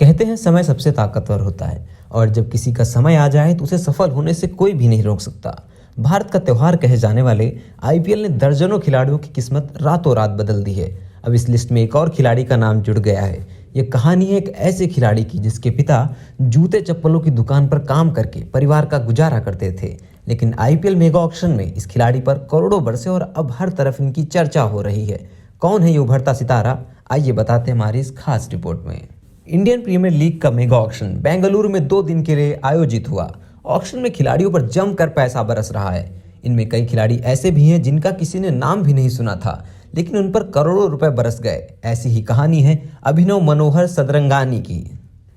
कहते हैं समय सबसे ताकतवर होता है और जब किसी का समय आ जाए तो उसे सफल होने से कोई भी नहीं रोक सकता। भारत का त्योहार कहे जाने वाले आईपीएल ने दर्जनों खिलाड़ियों की किस्मत रातों रात बदल दी है। अब इस लिस्ट में एक और खिलाड़ी का नाम जुड़ गया है। ये कहानी है एक ऐसे खिलाड़ी की जिसके पिता जूते चप्पलों की दुकान पर काम करके परिवार का गुजारा करते थे, लेकिन आईपीएल मेगा ऑक्शन में इस खिलाड़ी पर करोड़ों बरसे और अब हर तरफ इनकी चर्चा हो रही है। कौन है ये उभरता सितारा, आइए बताते हैं हमारी इस खास रिपोर्ट में। इंडियन प्रीमियर लीग का मेगा ऑक्शन बेंगलुरु में 2 दिन के लिए आयोजित हुआ। ऑक्शन में खिलाड़ियों पर जमकर पैसा बरस रहा है। इनमें कई खिलाड़ी ऐसे भी हैं जिनका किसी ने नाम भी नहीं सुना था, लेकिन उन पर करोड़ों रुपए बरस गए। ऐसी ही कहानी है अभिनव मनोहर सदरंगानी की,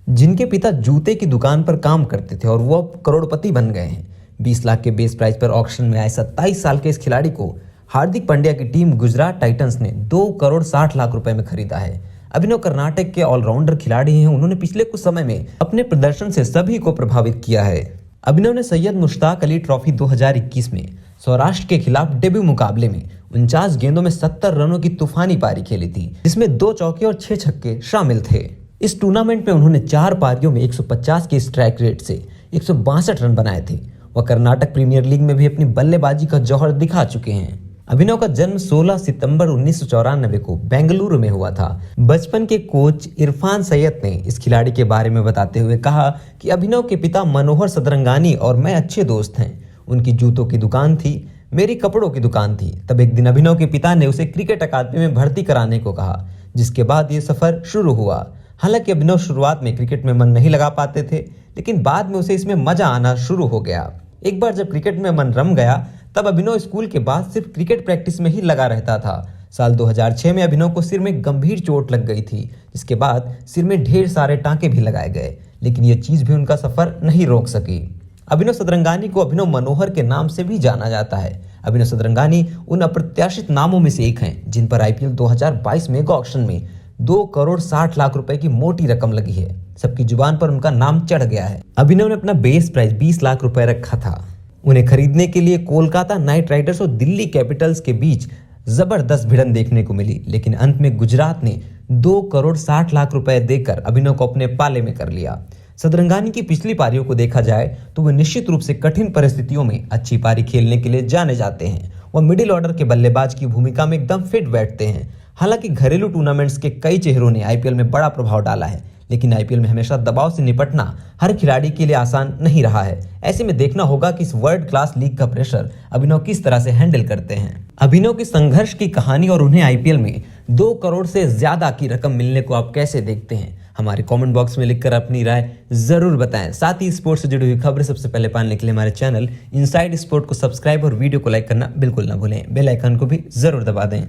जिनके पिता जूते की दुकान पर काम करते थे और वो अब करोड़पति बन गए हैं। 20 लाख के बेस प्राइस पर ऑक्शन में आए 27 साल के इस खिलाड़ी को हार्दिक पांड्या की टीम गुजरात टाइटंस ने 2 करोड़ 60 लाख रुपए में खरीदा है। अभिनव कर्नाटक के ऑलराउंडर खिलाड़ी हैं। उन्होंने पिछले कुछ समय में अपने प्रदर्शन से सभी को प्रभावित किया है। अभिनव ने सैयद मुश्ताक अली ट्रॉफी 2021 में सौराष्ट्र के खिलाफ डेब्यू मुकाबले में 49 गेंदों में 70 रनों की तूफानी पारी खेली थी, जिसमें 2 चौके और 6 छक्के शामिल थे। इस टूर्नामेंट में उन्होंने 4 पारियों में 150 के स्ट्राइक रेट से 162 रन बनाए थे। वह कर्नाटक प्रीमियर लीग में भी अपनी बल्लेबाजी का जौहर दिखा चुके हैं। अभिनव का जन्म 16 सितंबर 1994 को बेंगलुरु में हुआ था। बचपन के कोच इरफान सैयद ने इस खिलाड़ी के बारे में बताते हुए कहा कि अभिनव के पिता मनोहर सदरंगानी और मैं अच्छे दोस्त हैं। उनकी जूतों की दुकान थी, मेरी कपड़ों की दुकान थी। तब एक दिन अभिनव के पिता ने उसे क्रिकेट अकादमी में भर्ती कराने को कहा, जिसके बाद ये सफर शुरू हुआ। हालांकि अभिनव शुरुआत में क्रिकेट में मन नहीं लगा पाते थे, लेकिन बाद में उसे इसमें मजा आना शुरू हो गया। एक बार जब क्रिकेट में मन रम गया, तब अभिनव स्कूल के बाद सिर्फ क्रिकेट प्रैक्टिस में ही लगा रहता था। साल 2006 में अभिनव को सिर में गंभीर चोट लग गई थी, जिसके बाद सिर में ढेर सारे टांके भी लगाए गए, लेकिन ये चीज भी उनका सफर नहीं रोक सकी। अभिनव सदरंगानी को अभिनव मनोहर के नाम से भी जाना जाता है। अभिनव सदरंगानी उन अप्रत्याशित नामों में से एक हैं जिन पर आईपीएल 2022 मेगा ऑक्शन में 2 करोड़ 60 लाख रुपए की मोटी रकम लगी है। सबकी जुबान पर उनका नाम चढ़ गया है। अभिनव ने अपना बेस प्राइस 20 लाख रुपए रखा था। उन्हें खरीदने के लिए कोलकाता नाइट राइडर्स और दिल्ली कैपिटल्स के बीच जबरदस्त भिड़ंत देखने को मिली, लेकिन अंत में गुजरात ने 2 करोड़ 60 लाख रुपए देकर अभिनव को अपने पाले में कर लिया। सदरंगानी की पिछली पारियों को देखा जाए तो वे निश्चित रूप से कठिन परिस्थितियों में अच्छी पारी खेलने के लिए जाने जाते हैं। वह मिडिल ऑर्डर के बल्लेबाज की भूमिका में एकदम फिट बैठते हैं। हालांकि घरेलू टूर्नामेंट्स के कई चेहरों ने आईपीएल में बड़ा प्रभाव डाला है, लेकिन आईपीएल में हमेशा दबाव से निपटना हर खिलाड़ी के लिए आसान नहीं रहा है। ऐसे में देखना होगा कि इस वर्ल्ड क्लास लीग का प्रेशर अभिनव किस तरह से हैंडल करते हैं। अभिनव की संघर्ष की कहानी और उन्हें आईपीएल में 2 करोड़ से ज्यादा की रकम मिलने को आप कैसे देखते हैं, हमारे कमेंट बॉक्स में लिखकर अपनी राय जरूर बताएं। साथ ही स्पोर्ट्स से जुड़ी हुई खबरें सबसे पहले पाने के लिए हमारे चैनल इनसाइड स्पोर्ट को सब्सक्राइब और वीडियो को लाइक करना बिल्कुल ना भूलें। बेल आइकन को भी जरूर दबा दें।